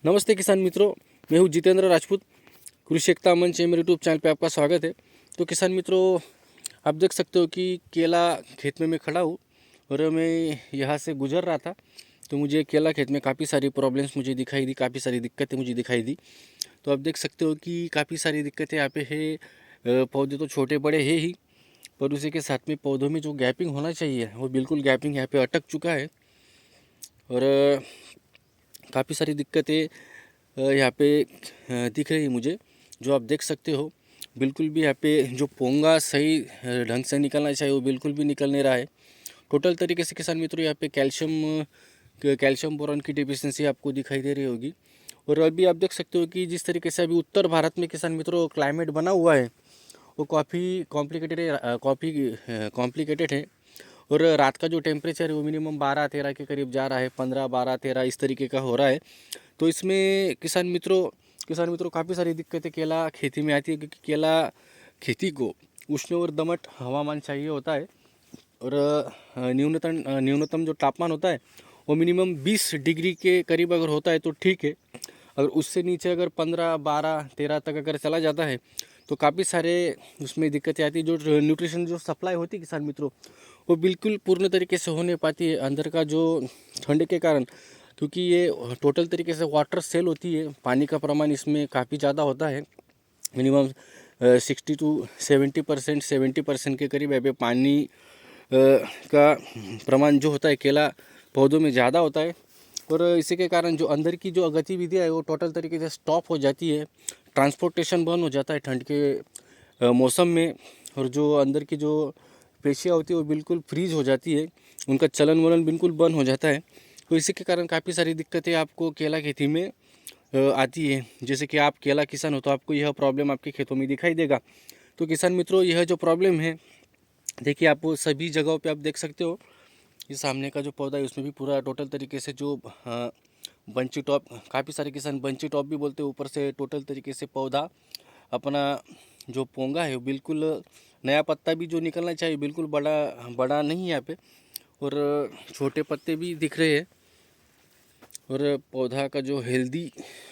नमस्ते किसान मित्रों, मैं हूं जितेंद्र राजपूत। कृषि एकता मंच मेरे यूट्यूब चैनल पे आपका स्वागत है। तो किसान मित्रों, आप देख सकते हो कि केला खेत में मैं खड़ा हूँ और मैं यहाँ से गुजर रहा था। तो मुझे केला खेत में काफ़ी सारी प्रॉब्लम्स मुझे दिखाई दी, काफ़ी सारी दिक्कतें मुझे दिखाई दी। तो आप देख सकते हो कि काफ़ी सारी दिक्कतें यहाँ पे है। पौधे तो छोटे बड़े हैं ही, पर उसी के साथ में पौधों में जो गैपिंग होना चाहिए वो बिल्कुल गैपिंग यहाँ पे अटक चुका है। और काफ़ी सारी दिक्कतें यहाँ पे दिख रही है मुझे, जो आप देख सकते हो। बिल्कुल भी यहाँ पे जो पोंगा सही ढंग से निकलना चाहिए वो बिल्कुल भी निकल नहीं रहा है। टोटल तरीके से किसान मित्रों यहाँ पे कैल्शियम बोरॉन की डिफिशियंसी आपको दिखाई दे रही होगी। और अभी आप देख सकते हो कि जिस तरीके से अभी उत्तर भारत में किसान मित्रों क्लाइमेट बना हुआ है वो काफ़ी कॉम्प्लिकेटेड है। और रात का जो टेम्परेचर है वो मिनिमम 12-13 के करीब जा रहा है, 15-12-13 इस तरीके का हो रहा है। तो इसमें किसान मित्रों काफ़ी सारी दिक्कतें केला खेती में आती है, क्योंकि केला खेती को उष्ण और दमट हवामान चाहिए होता है। और न्यूनतम जो तापमान होता है वो मिनिमम 20 डिग्री के करीब अगर होता है तो ठीक है। अगर उससे नीचे अगर 15-12-13 तक अगर चला जाता है तो काफ़ी सारे उसमें दिक्कतें आती है। जो न्यूट्रिशन जो सप्लाई होती है किसान मित्रों, वो बिल्कुल पूर्ण तरीके से हो नहीं पाती है अंदर का जो ठंड के कारण, क्योंकि ये टोटल तरीके से वाटर सेल होती है। पानी का प्रमाण इसमें काफ़ी ज़्यादा होता है, मिनिमम 60-70%, 70% के करीब यहाँ पे पानी का प्रमाण जो होता है केला पौधों में ज़्यादा होता है। और इसी के कारण जो अंदर की जो गतिविधियाँ है वो टोटल तरीके से स्टॉप हो जाती है। ट्रांसपोर्टेशन बंद हो जाता है ठंड के मौसम में। और जो अंदर की जो पेशियाँ होती है वो बिल्कुल फ्रीज हो जाती है, उनका चलन वलन बिल्कुल बंद हो जाता है। तो इसी के कारण काफ़ी सारी दिक्कतें आपको केला खेती में आती है। जैसे कि आप केला किसान हो तो आपको यह प्रॉब्लम आपके खेतों में दिखाई देगा। तो किसान मित्रों, यह जो प्रॉब्लम है, देखिए आप सभी जगहों पे आप देख सकते हो। ये सामने का जो पौधा है उसमें भी पूरा टोटल तरीके से जो बंची टॉप, काफ़ी सारे किसान बंची टॉप भी बोलते हैं, ऊपर से टोटल तरीके से पौधा अपना जो पोंगा है वो बिल्कुल नया पत्ता भी जो निकलना चाहिए बिल्कुल बड़ा बड़ा नहीं है यहाँ पे। और छोटे पत्ते भी दिख रहे हैं। और पौधा का जो हेल्दी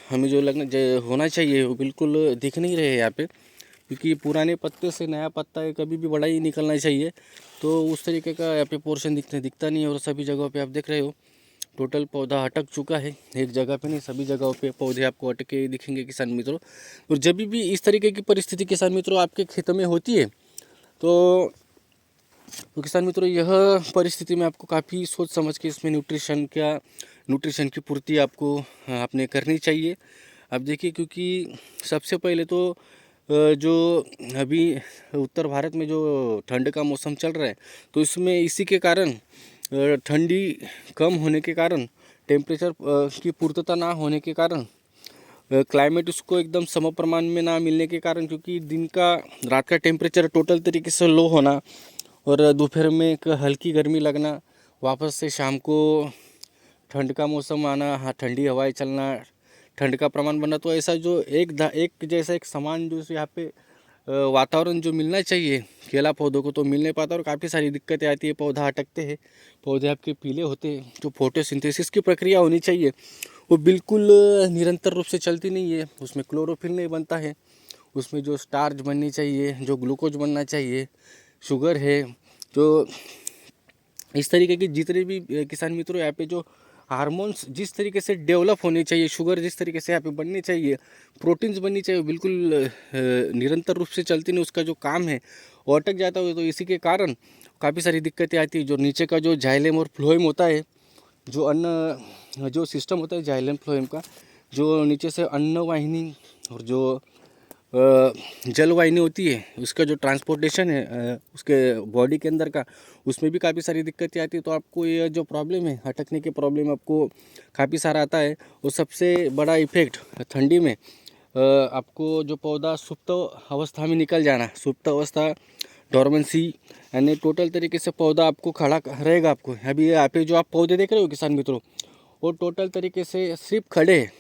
हमें जो होना चाहिए वो बिल्कुल दिख नहीं रहे हैं यहाँ पे, क्योंकि पुराने पत्ते से नया पत्ता है कभी भी बड़ा ही निकलना चाहिए। तो उस तरीके का यहाँ पे पोर्शन दिखता नहीं है। और सभी जगहों पे आप देख रहे हो टोटल पौधा अटक चुका है, एक जगह पे नहीं सभी जगहों पे पौधे आपको अटके दिखेंगे किसान मित्रों। और जब भी इस तरीके की परिस्थिति किसान मित्रों आपके खेतों में होती है तो किसान मित्रों, यह परिस्थिति में आपको काफ़ी सोच समझ के इसमें न्यूट्रिशन की पूर्ति आपको आपने करनी चाहिए। अब देखिए, क्योंकि सबसे पहले तो जो अभी उत्तर भारत में जो ठंड का मौसम चल रहा है तो इसमें इसी के कारण ठंडी कम होने के कारण, टेम्परेचर की पूर्तता ना होने के कारण, क्लाइमेट उसको एकदम सम प्रमाण में ना मिलने के कारण, क्योंकि रात का टेम्परेचर टोटल तरीके से लो होना और दोपहर में एक हल्की गर्मी लगना, वापस से शाम को ठंड का मौसम आना, हाँ ठंडी हवाएं चलना, ठंड का प्रमाण बनना, तो ऐसा जो एक जैसा एक समान जो यहाँ पे वातावरण जो मिलना चाहिए केला पौधों को तो मिल नहीं पाता। और काफ़ी सारी दिक्कतें आती है, पौधा अटकते हैं, पौधे आपके पीले होते हैं। जो फोटोसिंथेसिस की प्रक्रिया होनी चाहिए वो बिल्कुल निरंतर रूप से चलती नहीं है। उसमें क्लोरोफिल नहीं बनता है, उसमें जो स्टार्च बननी चाहिए, जो ग्लूकोज बनना चाहिए, शुगर है, जो इस तरीके की जितने भी किसान मित्रों यहाँ पे जो हार्मोन्स जिस तरीके से डेवलप होने चाहिए, शुगर जिस तरीके से यहाँ पे बननी चाहिए, प्रोटीन्स बननी चाहिए, बिल्कुल निरंतर रूप से चलती नहीं, उसका जो काम है वो अटक जाता है। तो इसी के कारण काफ़ी सारी दिक्कतें आती है। जो नीचे का जो जाइलेम और फ्लोएम होता है, जो अन्न जो सिस्टम होता है जाइलेम फ्लोएम का, जो नीचे से अन्न वाहिनी और जो जलवाहिनी होती है उसका जो ट्रांसपोर्टेशन है उसके बॉडी के अंदर का, उसमें भी काफ़ी सारी दिक्कतें आती है। तो आपको ये जो प्रॉब्लम है, अटकने के प्रॉब्लम आपको काफ़ी सारा आता है। और सबसे बड़ा इफेक्ट ठंडी में आपको जो पौधा सुप्त अवस्था में निकल जाना, सुप्त अवस्था डोरमेंसी, यानी टोटल तरीके से पौधा आपको खड़ा रहेगा। आपको अभी यहाँ पे जो आप पौधे देख रहे हो किसान मित्रों, वो टोटल तरीके से सिर्फ खड़े हैं।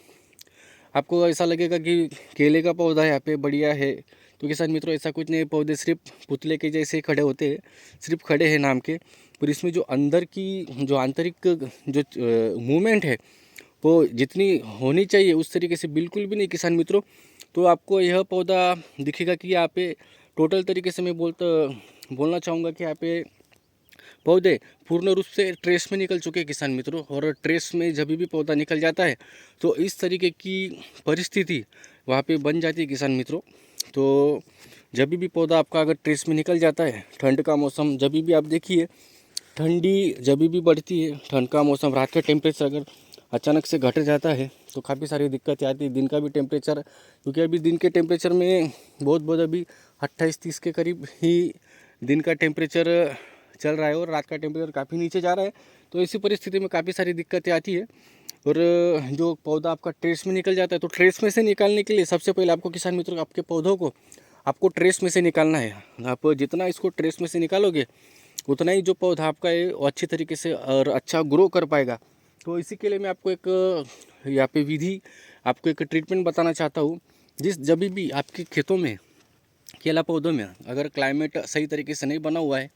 आपको ऐसा लगेगा कि केले का पौधा यहाँ पे बढ़िया है, तो किसान मित्रों ऐसा कुछ नहीं, पौधे सिर्फ पुतले के जैसे ही खड़े होते हैं, सिर्फ खड़े हैं नाम के। पर इसमें जो अंदर की जो आंतरिक जो मूवमेंट है वो जितनी होनी चाहिए उस तरीके से बिल्कुल भी नहीं किसान मित्रों। तो आपको यह पौधा दिखेगा कि यहाँ पे टोटल तरीके से मैं बोलना चाहूँगा कि यहाँ पे पौधे पूर्ण रूप से ट्रेस में निकल चुके हैं किसान मित्रों। और ट्रेस में जब भी पौधा निकल जाता है तो इस तरीके की परिस्थिति वहाँ पे बन जाती है किसान मित्रों। तो जब भी पौधा आपका अगर ट्रेस में निकल जाता है, ठंड का मौसम जब भी आप देखिए, ठंडी जब भी बढ़ती है, ठंड का मौसम, रात का टेम्परेचर अगर अचानक से घट जाता है तो काफ़ी सारी दिक्कतें आती है। दिन का भी टेम्परेचर, क्योंकि अभी दिन के टेम्परेचर में बहुत अभी 28-30 के करीब ही दिन का टेम्परेचर चल रहा है और रात का टेम्परेचर काफ़ी नीचे जा रहा है। तो ऐसी परिस्थिति में काफ़ी सारी दिक्कतें आती है। और जो पौधा आपका ट्रेस में निकल जाता है तो ट्रेस में से निकालने के लिए सबसे पहले आपको किसान मित्रों आपके पौधों को आपको ट्रेस में से निकालना है। आप जितना इसको ट्रेस में से निकालोगे उतना ही जो पौधा आपका है वो अच्छी तरीके से और अच्छा ग्रो कर पाएगा। तो इसी के लिए मैं आपको एक यहाँ पे विधि, आपको एक ट्रीटमेंट बताना चाहता हूँ। जब भी आपके खेतों में, केला पौधों में अगर क्लाइमेट सही तरीके से नहीं बना हुआ है,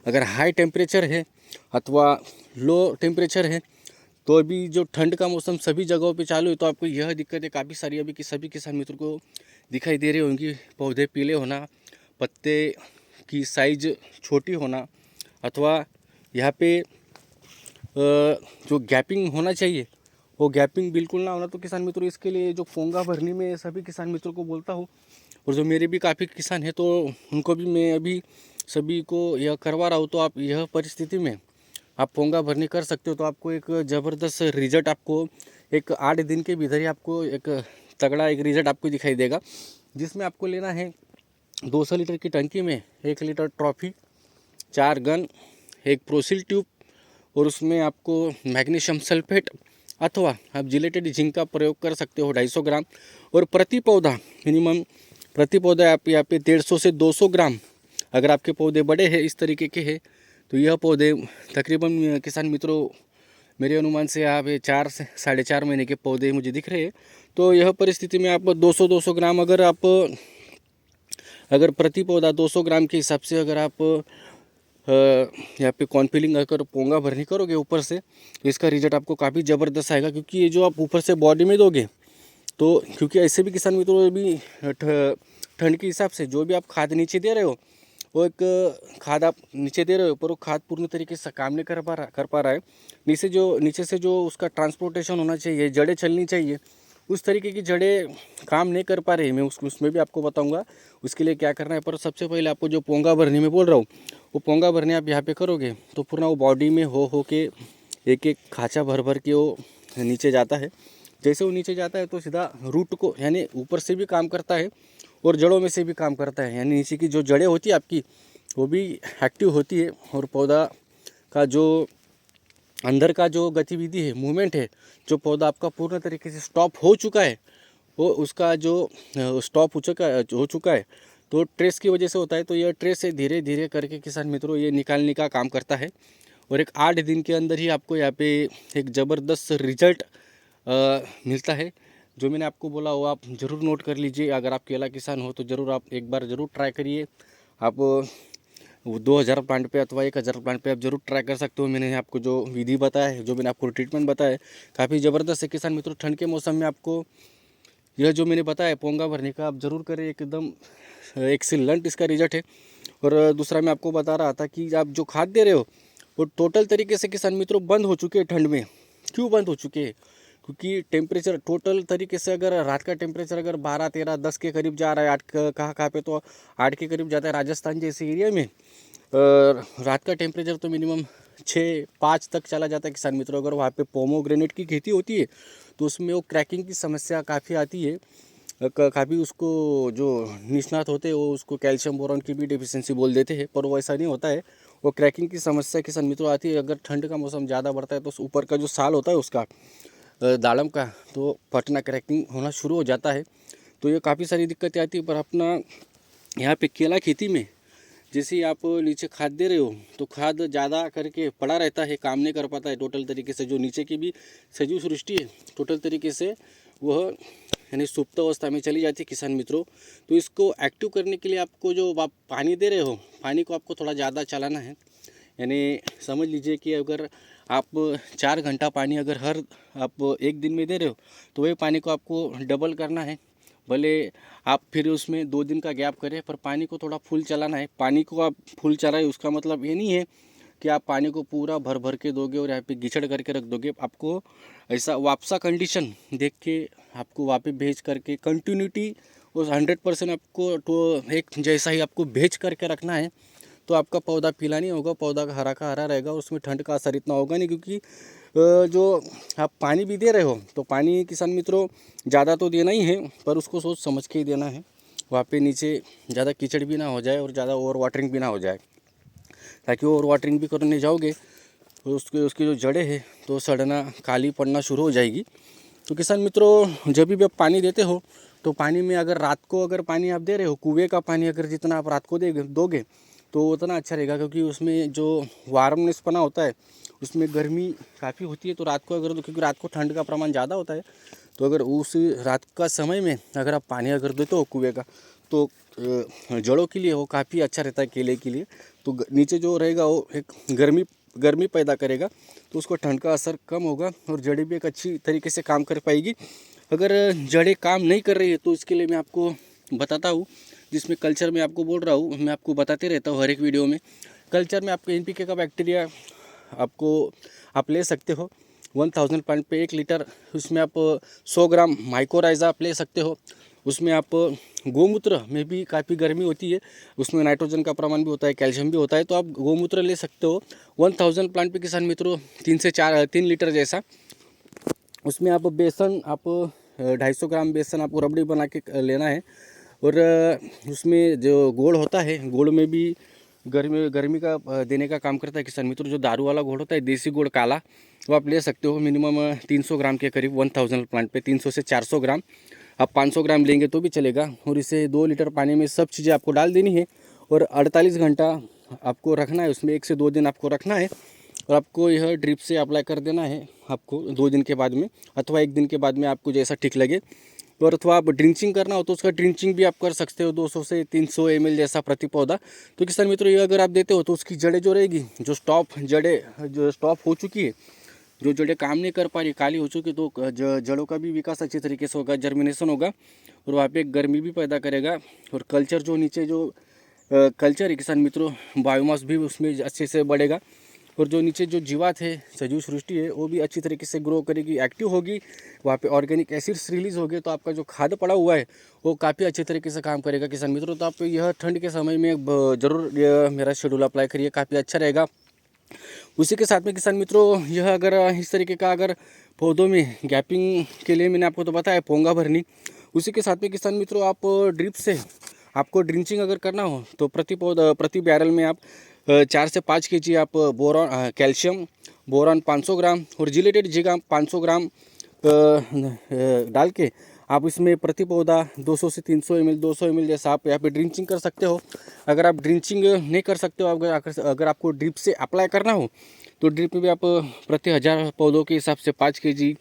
अगर हाई टेम्परेचर है अथवा लो टेम्परेचर है, तो अभी जो ठंड का मौसम सभी जगहों पे चालू है, तो आपको यह दिक्कतें काफ़ी सारी अभी कि सभी किसान मित्रों को दिखाई दे रही होंगी। पौधे पीले होना, पत्ते की साइज छोटी होना, अथवा यहाँ पे जो गैपिंग होना चाहिए वो गैपिंग बिल्कुल ना होना। तो किसान मित्रों इसके लिए जो पोंगा भरनी में सभी किसान मित्रों को बोलता हूँ, और जो मेरे भी काफ़ी किसान हैं तो उनको भी मैं अभी सभी को यह करवा रहा हूँ। तो आप यह परिस्थिति में आप पोंगा भरनी कर सकते हो तो आपको एक ज़बरदस्त रिजल्ट, आपको एक 8 दिन के भीतर ही आपको एक तगड़ा एक रिजल्ट आपको दिखाई देगा। जिसमें आपको लेना है 200 लीटर की टंकी में 1 लीटर ट्रॉफी, 4 गन, एक प्रोसिल ट्यूब, और उसमें आपको मैग्नीशियम सल्फेट अथवा आप जिलेटेड जिंक का प्रयोग कर सकते हो 250 ग्राम। और प्रति पौधा मिनिमम, प्रति पौधा आप यहाँ पे 150 से 200 ग्राम। अगर आपके पौधे बड़े हैं, इस तरीके के हैं, तो यह पौधे तकरीबन किसान मित्रों मेरे अनुमान से आप 4 से 4.5 महीने के पौधे मुझे दिख रहे हैं। तो यह परिस्थिति में आप 200 ग्राम अगर प्रति पौधा 200 ग्राम के हिसाब से अगर आप यहाँ पे कॉर्नफिलिंग अगर पोंगा भरनी करोगे ऊपर से, तो इसका रिजल्ट आपको काफ़ी ज़बरदस्त आएगा। क्योंकि ये जो आप ऊपर से बॉडी में दोगे तो, क्योंकि ऐसे भी किसान मित्रों अभी ठंड के हिसाब से जो भी आप खाद नीचे दे रहे हो, वो एक खाद आप नीचे दे रहे हो पर वो खाद पूर्ण तरीके से काम नहीं कर पा रहा है। नीचे से जो उसका ट्रांसपोर्टेशन होना चाहिए, जड़ें चलनी चाहिए, उस तरीके की जड़ें काम नहीं कर पा रही। मैं उसमें भी आपको बताऊंगा उसके लिए क्या करना है। पर सबसे पहले आपको जो पोंगा भरने में बोल रहा हूँ, वो पोंगा भरने आप यहाँ पे करोगे तो पूरा वो बॉडी में हो के एक खाँचा भर के वो नीचे जाता है। जैसे वो नीचे जाता है तो सीधा रूट को, यानी ऊपर से भी काम करता है और जड़ों में से भी काम करता है। यानी नीचे की जो जड़ें होती है आपकी, वो भी एक्टिव होती है। और पौधा का जो अंदर का जो गतिविधि है, मूवमेंट है, जो पौधा आपका पूर्ण तरीके से स्टॉप हो चुका है, वो उसका जो स्टॉप हो चुका है तो ट्रेस की वजह से होता है। तो यह ट्रेस से धीरे धीरे करके किसान मित्रों ये निकालने का काम करता है। और एक 8 दिन के अंदर ही आपको यहाँ पे एक ज़बरदस्त रिजल्ट मिलता है। जो मैंने आपको बोला वो आप ज़रूर नोट कर लीजिए। अगर आप केला किसान हो तो ज़रूर आप एक बार ज़रूर ट्राई करिए। आप 2000 प्लांट पे अथवा 1000 प्लांट पे आप जरूर ट्राई कर सकते हो। मैंने आपको जो विधि बताया है, जो मैंने आपको ट्रीटमेंट बताया है, काफ़ी ज़बरदस्त है किसान मित्रों। ठंड के मौसम में आपको यह जो मैंने बताया पोंगा भरने का आप ज़रूर करें, एकदम एक्सीलेंट इसका रिजल्ट है। और दूसरा मैं आपको बता रहा था कि आप जो खाद दे रहे हो वो टोटल तरीके से किसान मित्रों बंद हो चुके हैं ठंड में। क्यों बंद हो चुके हैं? क्योंकि टेम्परेचर टोटल तरीके से, अगर रात का टेम्परेचर अगर 12, 13, 10 के करीब जा रहा है, 8 कहाँ पे तो 8 के करीब जाता है राजस्थान जैसे एरिया में। रात का टेम्परेचर तो मिनिमम 6-5 तक चला जाता है किसान मित्रों। अगर वहाँ पे पोमोग्रेनेट की खेती होती है तो उसमें वो क्रैकिंग की समस्या काफ़ी आती है। काफ़ी उसको जो निष्णात होते हैं वो उसको कैल्शियम बोरॉन की भी डेफिशिएंसी बोल देते हैं, पर वो ऐसा नहीं होता है। वो क्रैकिंग की समस्या किसान मित्रों आती है अगर ठंड का मौसम ज़्यादा बढ़ता है तो ऊपर का जो साल होता है उसका दाड़म का, तो फटना, क्रैकिंग होना शुरू हो जाता है। तो ये काफ़ी सारी दिक्कतें आती है। पर अपना यहाँ पे केला खेती में जैसे ही आप नीचे खाद दे रहे हो तो खाद ज़्यादा करके पड़ा रहता है, काम नहीं कर पाता है टोटल तरीके से। जो नीचे की भी सजीव सृष्टि है टोटल तरीके से वह यानी सुप्त अवस्था में चली जाती है किसान मित्रों। तो इसको एक्टिव करने के लिए आपको जो आप पानी दे रहे हो, पानी को आपको थोड़ा ज़्यादा चलाना है। यानी समझ लीजिए कि अगर आप 4 घंटा पानी अगर हर आप एक दिन में दे रहे हो तो वही पानी को आपको डबल करना है। भले आप फिर उसमें 2 दिन का गैप करें, पर पानी को थोड़ा फुल चलाना है। पानी को आप फुल चलाए उसका मतलब ये नहीं है कि आप पानी को पूरा भर भर के दोगे और यहाँ पे गिचड़ करके रख दोगे। आपको ऐसा वापसा कंडीशन देख के आपको वापस भेज करके कंटिन्यूटी उस 100% आपको तो एक जैसा ही आपको भेज करके रखना है। तो आपका पौधा पीला नहीं होगा, पौधा का हरा रहेगा, उसमें ठंड का असर इतना होगा नहीं। क्योंकि जो आप पानी भी दे रहे हो तो पानी किसान मित्रों ज़्यादा तो देना ही है, पर उसको सोच समझ के ही देना है। वहाँ पे नीचे ज़्यादा कीचड़ भी ना हो जाए और ज़्यादा ओवर वाटरिंग भी ना हो जाए, ताकि ओवर वाटरिंग भी करने जाओगे तो उसकी जो जड़ें हैं तो सड़ना, काली पड़ना शुरू हो जाएगी। तो किसान मित्रों जब भी आप पानी देते हो तो पानी में अगर रात को अगर पानी आप दे रहे हो, कुएँ का पानी अगर जितना आप रात को दोगे तो उतना अच्छा रहेगा। क्योंकि उसमें जो वार्मनेसपना होता है, उसमें गर्मी काफ़ी होती है। तो रात को अगर, क्योंकि रात को ठंड का प्रमाण ज़्यादा होता है, तो अगर उस रात का समय में अगर आप पानी अगर देते हो कुएँ का, तो जड़ों के लिए वो काफ़ी अच्छा रहता है, केले के लिए। तो नीचे जो रहेगा वो एक गर्मी पैदा करेगा, तो उसको ठंड का असर कम होगा और जड़ें भी एक अच्छी तरीके से काम कर पाएगी। अगर जड़ें काम नहीं कर रही है तो इसके लिए मैं आपको बताता हूँ, जिसमें कल्चर में आपको बोल रहा हूँ, मैं आपको बताते रहता हूँ हर एक वीडियो में। कल्चर में आपको NPK का बैक्टीरिया आपको आप ले सकते हो 1000 प्लांट पे 1 लीटर। उसमें आप 100 ग्राम माइकोराइजा आप ले सकते हो। उसमें आप गोमूत्र में भी काफ़ी गर्मी होती है, उसमें नाइट्रोजन का प्रमाण भी होता है, कैल्शियम भी होता है, तो आप गोमूत्र ले सकते हो 1000 प्लांट पे किसान मित्रों 3 लीटर जैसा। उसमें आप बेसन, आप 250 ग्राम बेसन आपको रबड़ी बना के लेना है। और उसमें जो गुड़ होता है, गुड़ में भी गर्मी का देने का काम करता है किसान मित्रों। जो दारू वाला गुड़ होता है, देसी गुड़ काला, वो आप ले सकते हो मिनिमम 300 ग्राम के करीब 1000 प्लांट पे। 300 से 400 ग्राम, आप 500 ग्राम लेंगे तो भी चलेगा। और इसे 2 लीटर पानी में सब चीज़ें आपको डाल देनी है और 48 घंटा आपको रखना है। उसमें 1 से 2 दिन आपको रखना है और आपको यह ड्रिप से अप्लाई कर देना है आपको 2 दिन के बाद में, अथवा 1 दिन के बाद में, आपको जैसा ठीक लगे। और अथवा आप ड्रिंचिंग करना हो तो उसका ड्रिंचिंग भी आप कर सकते हो 200 से 300 ml जैसा प्रति पौधा। तो किसान मित्रों ये अगर आप देते हो तो उसकी जड़ें जो रहेगी, जो स्टॉप हो चुकी है, जो जड़ें काम नहीं कर पा रही, काली हो चुकी, तो जड़ों का भी विकास अच्छी तरीके से होगा, जर्मिनेशन होगा और वहाँ पे गर्मी भी पैदा करेगा। और कल्चर जो नीचे जो कल्चर है किसान मित्रों, बायोमास भी उसमें अच्छे से बढ़ेगा। और जो नीचे जो जीवात है, सजीव सृष्टि है, वो भी अच्छी तरीके से ग्रो करेगी, एक्टिव होगी। वहाँ पे ऑर्गेनिक एसिड्स रिलीज होंगे, तो आपका जो खाद पड़ा हुआ है वो काफ़ी अच्छे तरीके से काम करेगा किसान मित्रों। तो आप यह ठंड के समय में ज़रूर मेरा शेड्यूल अप्लाई करिए, काफ़ी अच्छा रहेगा। उसी के साथ में किसान मित्रों यह अगर इस तरीके का अगर पौधों में गैपिंग के लिए मैंने आपको तो बताया पोंगा भरनी, उसी के साथ में किसान मित्रों आप ड्रिप से आपको ड्रिंचिंग अगर करना हो तो प्रति बैरल में आप 4 से 5 kg आप कैल्शियम बोरॉन 500 ग्राम और जिलेटेड जिंक 500 ग्राम डाल के आप इसमें प्रति पौधा 200 से 300 ml 200 ml जैसा आप यहाँ पे ड्रिंचिंग कर सकते हो। अगर आप ड्रिंचिंग नहीं कर सकते हो, अगर आपको ड्रिप से अप्लाई करना हो तो ड्रिप में भी आप प्रति 1000 पौधों के हिसाब से 5 kg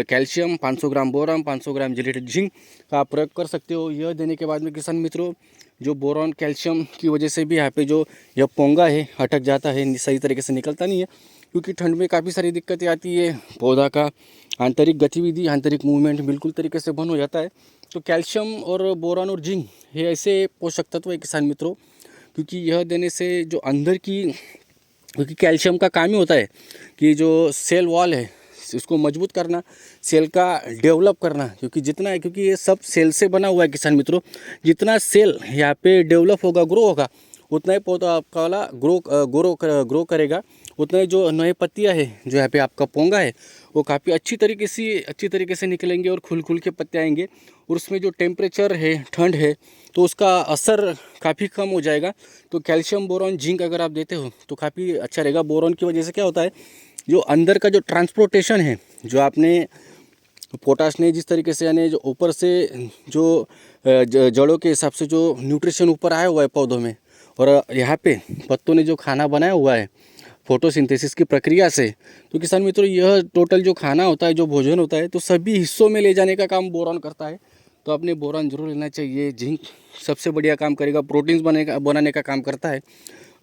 कैल्शियम, 500 ग्राम बोरॉन, 500 ग्राम जिलेटेड जिंक का आप प्रयोग कर सकते हो। यह देने के बाद में किसान मित्रों जो बोरॉन कैल्शियम की वजह से भी यहाँ पे जो यह पोंगा है अटक जाता है, सही तरीके से निकलता नहीं है। क्योंकि ठंड में काफ़ी सारी दिक्कतें आती है, पौधा का आंतरिक गतिविधि, आंतरिक मूवमेंट बिल्कुल तरीके से बंद हो जाता है। तो कैल्शियम और बोरॉन और जिंक ये ऐसे पोषक तत्व है किसान मित्रों, क्योंकि यह देने से जो अंदर की, क्योंकि कैल्शियम का काम ही होता है कि जो सेल वॉल है इसको मजबूत करना, सेल का डेवलप करना। क्योंकि जितना है, क्योंकि ये सब सेल से बना हुआ है किसान मित्रों, जितना सेल यहाँ पे डेवलप होगा, ग्रो होगा, उतना ही पौधा आपका वाला ग्रो करेगा। उतना ही जो नए पत्तियाँ है, जो यहाँ पे आपका पोंगा है, वो काफ़ी अच्छी तरीके से निकलेंगे और खुल के पत्ते आएंगे। और उसमें जो टेम्परेचर है, ठंड है, तो उसका असर काफ़ी कम हो जाएगा। तो कैल्शियम बोरॉन जिंक अगर आप देते हो तो काफ़ी अच्छा रहेगा। बोरॉन की वजह से क्या होता है, जो अंदर का जो ट्रांसपोर्टेशन है, जो आपने पोटाश ने जिस तरीके से, यानी जो ऊपर से जो जड़ों के हिसाब से जो न्यूट्रिशन ऊपर आया हुआ है पौधों में, और यहाँ पे पत्तों ने जो खाना बनाया हुआ है फोटोसिंथेसिस की प्रक्रिया से, तो किसान मित्रों यह टोटल जो खाना होता है, जो भोजन होता है, तो सभी हिस्सों में ले जाने का काम बोरॉन करता है। तो आपने बोरॉन जरूर लेना चाहिए। जिंक सबसे बढ़िया काम करेगा, प्रोटीन्स बनाने का काम करता है।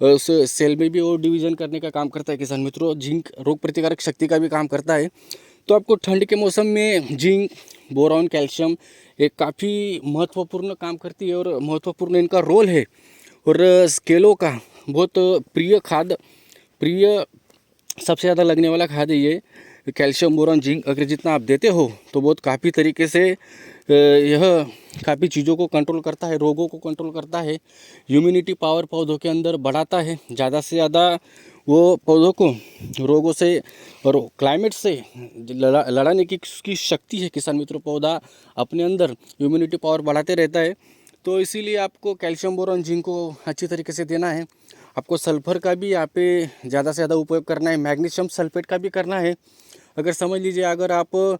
उस सेल में भी वो डिवीज़न करने का काम करता है किसान मित्रों। जिंक रोग प्रतिकारक शक्ति का भी काम करता है। तो आपको ठंड के मौसम में जिंक, बोरॉन, कैल्शियम एक काफ़ी महत्वपूर्ण काम करती है और महत्वपूर्ण इनका रोल है। और केलों का बहुत प्रिय सबसे ज़्यादा लगने वाला खाद है ये कैल्शियम, बोरॉन, जिंक। अगर जितना आप देते हो तो बहुत काफ़ी तरीके से यह काफ़ी चीज़ों को कंट्रोल करता है, रोगों को कंट्रोल करता है, ह्यूमिनिटी पावर पौधों के अंदर बढ़ाता है। ज़्यादा से ज़्यादा वो पौधों को रोगों से और क्लाइमेट से लड़ाने की उसकी शक्ति है किसान मित्रों। पौधा अपने अंदर ह्यूमिनिटी पावर बढ़ाते रहता है। तो इसीलिए आपको कैल्शियम, बोरॉन, जिंक को अच्छी तरीके से देना है। आपको सल्फर का भी यहाँ पे ज़्यादा से ज़्यादा उपयोग करना है, मैग्नीशियम सल्फेट का भी करना है। अगर समझ लीजिए अगर आप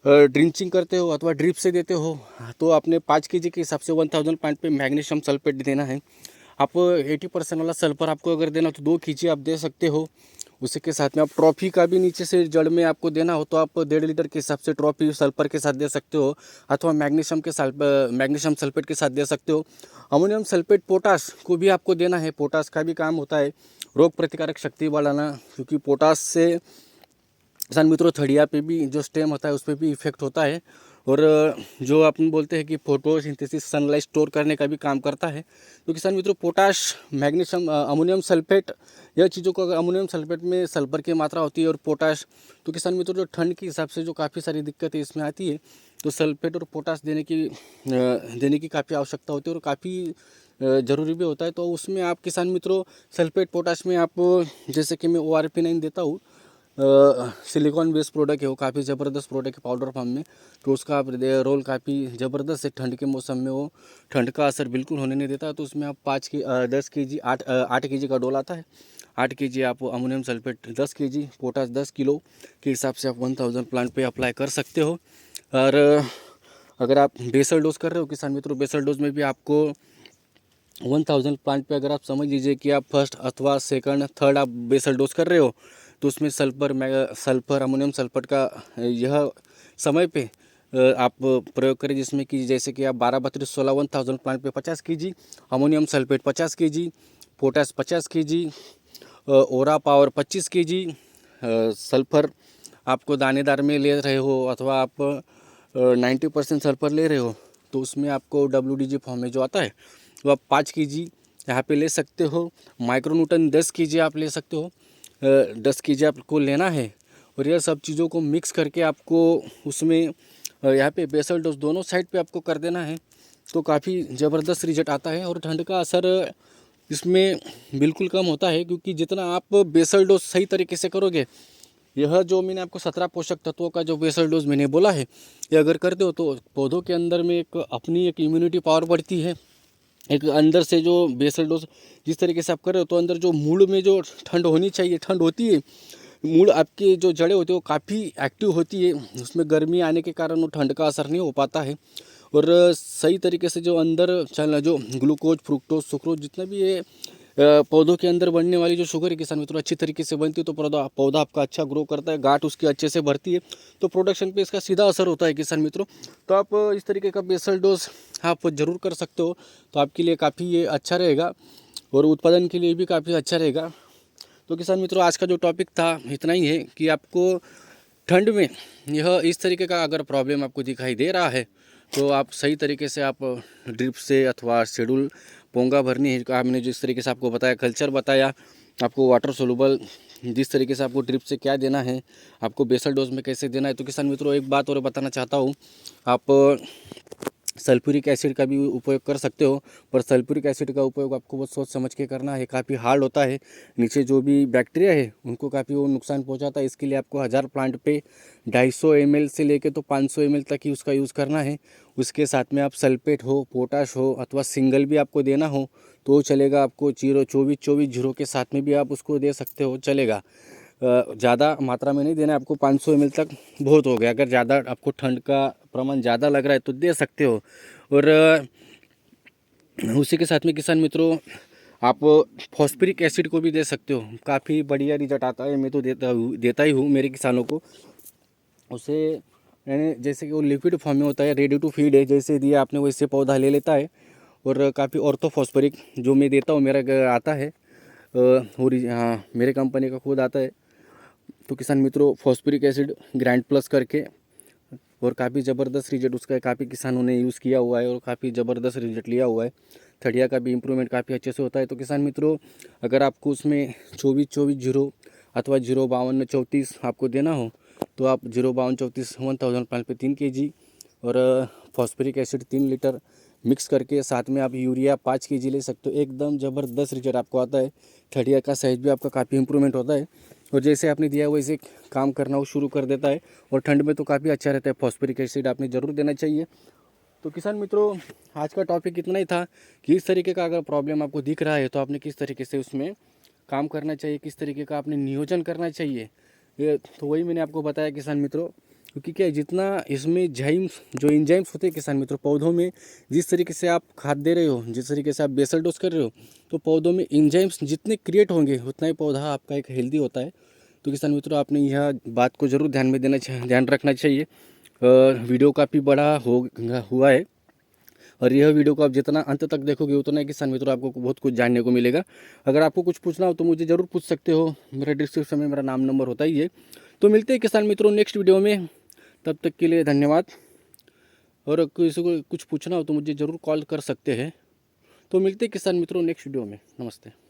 ड्रिंचिंग करते हो अथवा ड्रिप से देते हो तो आपने 5 kg के हिसाब से 1000 प्लांट पे मैग्नीशियम सल्फेट देना है। आप 80% वाला सल्फर आपको अगर देना तो 2 kg आप दे सकते हो। उसी के साथ में आप ट्रॉफी का भी नीचे से जड़ में आपको देना हो तो आप 1.5 लीटर के हिसाब से ट्रॉफी सल्फर के साथ दे सकते हो, अथवा मैग्नीशियम सल्फेट के साथ दे सकते हो। अमोनियम सल्फेट पोटास को भी आपको देना है। पोटास का भी काम होता है रोग प्रतिकारक शक्ति बढ़ाना, क्योंकि पोटास से किसान मित्रों थड़िया पे भी जो स्टेम होता है उस पर भी इफेक्ट होता है। और जो अपन बोलते हैं कि फोटोसिंथेसिस, सनलाइट स्टोर करने का भी काम करता है। तो किसान मित्रों पोटाश, मैग्नीशियम, अमोनियम सल्फेट, यह चीज़ों को अगर अमोनियम सल्फेट में सल्फर की मात्रा होती है और पोटाश, तो किसान मित्रों जो ठंड के हिसाब से जो काफ़ी सारी दिक्कतें इसमें आती है तो सल्फेट और पोटाश देने की काफ़ी आवश्यकता होती है और काफ़ी ज़रूरी भी होता है। तो उसमें आप किसान मित्रों सल्फेट पोटाश में आप जैसे कि मैं ORP9 देता हूँ, सिलिकॉन बेस्ड प्रोडक्ट है, वो काफ़ी ज़बरदस्त प्रोडक्ट है पाउडर फॉर्म में। तो उसका रोल काफ़ी ज़बरदस्त है। ठंड के मौसम में वो ठंड का असर बिल्कुल होने नहीं देता। तो उसमें आप 10 kg 8 kg का डोल आता है। 8 kg आप ammonium sulphate, 10 kg potash 10 kilo के हिसाब से आप 1000 प्लांट पे अप्लाई कर सकते हो। और अगर आप बेसल डोज कर रहे हो किसान मित्रों, बेसल डोज में भी आपको 1000 प्लांट पे अगर आप समझ लीजिए कि आप फर्स्ट अथवा सेकंड थर्ड आप बेसल डोज कर रहे हो तो उसमें सल्फर अमोनियम सल्फेट का यह समय पे आप प्रयोग करें, जिसमें कि जैसे कि आप 12, 32, 16, 1000 प्लांट पे 50 kg ammonium sulphate, 50 kg potash, 50 kg ओरा पावर, 25 kg सल्फर आपको दानेदार में ले रहे हो अथवा आप 90% सल्फर ले रहे हो तो उसमें आपको WDG फॉर्म में जो आता है वो आप 5 kg यहाँ पे ले सकते हो। माइक्रोन्यूटन 10 kg आप ले सकते हो। 10 kg आपको लेना है और यह सब चीज़ों को मिक्स करके आपको उसमें यहाँ पे बेसल डोज दोनों साइड पे आपको कर देना है। तो काफ़ी ज़बरदस्त रिजल्ट आता है और ठंड का असर इसमें बिल्कुल कम होता है, क्योंकि जितना आप बेसल डोज सही तरीके से करोगे, यह जो मैंने आपको 17 पोषक तत्वों का जो बेसल डोज मैंने बोला है, ये अगर करते हो तो पौधों के अंदर में अपनी एक इम्यूनिटी पावर बढ़ती है। एक अंदर से जो बेसल डोज जिस तरीके से आप कर रहे हो तो अंदर जो मूड में जो ठंड होनी चाहिए ठंड होती है। मूड आपके जो जड़ें होती है वो काफ़ी एक्टिव होती है, उसमें गर्मी आने के कारण वो ठंड का असर नहीं हो पाता है। और सही तरीके से जो अंदर चलना जो ग्लूकोज, फ्रुक्टोज, सुक्रोज जितना भी ये पौधों के अंदर बनने वाली जो शुगर है किसान मित्रों अच्छी तरीके से बनती है तो पौधा आपका अच्छा ग्रो करता है, गांठ उसकी अच्छे से भरती है, तो प्रोडक्शन पे इसका सीधा असर होता है किसान मित्रों। तो आप इस तरीके का बेसल डोज आप ज़रूर कर सकते हो, तो आपके लिए काफ़ी ये अच्छा रहेगा और उत्पादन के लिए भी काफ़ी अच्छा रहेगा। तो किसान मित्रों आज का जो टॉपिक था इतना ही है कि आपको ठंड में यह इस तरीके का अगर प्रॉब्लम आपको दिखाई दे रहा है तो आप सही तरीके से आप ड्रिप से अथवा शेड्यूल पोंगा भरनी है, आपने जिस तरीके से आपको बताया, कल्चर बताया, आपको वाटर सोलुबल जिस तरीके से आपको ड्रिप से क्या देना है, आपको बेसल डोज में कैसे देना है। तो किसान मित्रों एक बात और बताना चाहता हूँ, आप सल्फ्यूरिक एसिड का भी उपयोग कर सकते हो, पर सल्फ्यूरिक एसिड का उपयोग आपको बहुत सोच समझ के करना है, काफ़ी हार्ड होता है, नीचे जो भी बैक्टीरिया है उनको काफ़ी वो नुकसान पहुंचाता है। इसके लिए आपको 1000 प्लांट पे 250 ml से लेके तो 500 ml तक ही उसका यूज़ करना है। उसके साथ में आप सल्फेट हो, पोटाश हो अथवा सिंगल भी आपको देना हो तो चलेगा, आपको 24 जीरो के साथ में भी आप उसको दे सकते हो, चलेगा। ज़्यादा मात्रा में नहीं देना है आपको, 500 ml तक बहुत हो गया। अगर ज़्यादा आपको ठंड का प्रमाण ज़्यादा लग रहा है तो दे सकते हो। और उसी के साथ में किसान मित्रों आप फॉस्फरिक एसिड को भी दे सकते हो, काफ़ी बढ़िया रिजल्ट आता है, मैं तो देता ही हूँ मेरे किसानों को। उसे यानी जैसे कि वो लिक्विड फॉर्म में होता है, रेडी टू फीड है, जैसे दिया आपने वैसे पौधा ले लेता है। और काफ़ी ऑर्थोफॉस्फरिक जो मैं देता हूँ मेरा आता है हाँ मेरे कंपनी का खुद आता है। तो किसान मित्रों फॉस्फोरिक एसिड ग्रैंड प्लस करके, और काफ़ी ज़बरदस्त रिजल्ट उसका है, काफ़ी किसानों ने यूज़ किया हुआ है और काफ़ी ज़बरदस्त रिजल्ट लिया हुआ है। ठड़िया का भी इम्प्रूवमेंट काफ़ी अच्छे से होता है। तो किसान मित्रों अगर आपको उसमें 24-24-0 अथवा 052-34 आपको देना हो तो आप 052-34 1000 पाइल पे 3 kg और फॉस्फोरिक एसिड 3 लीटर मिक्स करके साथ में आप यूरिया 5 kg ले सकते हो। एकदम ज़बरदस्त रिजल्ट आपको आता है। ठड़िया का साइज भी आपका काफ़ी इम्प्रूवमेंट होता है और जैसे आपने दिया वैसे काम करना वो शुरू कर देता है। और ठंड में तो काफ़ी अच्छा रहता है। फॉस्फोरिक एसिड आपने ज़रूर देना चाहिए। तो किसान मित्रों आज का टॉपिक इतना ही था कि इस तरीके का अगर प्रॉब्लम आपको दिख रहा है तो आपने किस तरीके से उसमें काम करना चाहिए, किस तरीके का आपने नियोजन करना चाहिए। ये तो वही मैंने आपको बताया किसान मित्रों। क्योंकि क्या है, जितना इसमें जाइम्स जो इंजाइम्स होते हैं किसान मित्रों पौधों में, जिस तरीके से आप खाद दे रहे हो, जिस तरीके से आप बेसल डोज कर रहे हो, तो पौधों में इंजाइम्स जितने क्रिएट होंगे उतना ही पौधा आपका एक हेल्दी होता है। तो किसान मित्रों आपने यह बात को ज़रूर ध्यान रखना चाहिए। वीडियो काफ़ी बड़ा हुआ है और यह वीडियो को आप जितना अंत तक देखोगे उतना ही किसान मित्रों आपको बहुत कुछ जानने को मिलेगा। अगर आपको कुछ पूछना हो तो मुझे ज़रूर पूछ सकते हो। मेरे डिस्क्रिप्शन में मेरा नाम नंबर होता ही है। तो मिलते हैं किसान मित्रों नेक्स्ट वीडियो में। तब तक के लिए धन्यवाद। और किसी को कुछ पूछना हो तो मुझे ज़रूर कॉल कर सकते हैं। तो मिलते हैं किसान मित्रों नेक्स्ट वीडियो में। नमस्ते।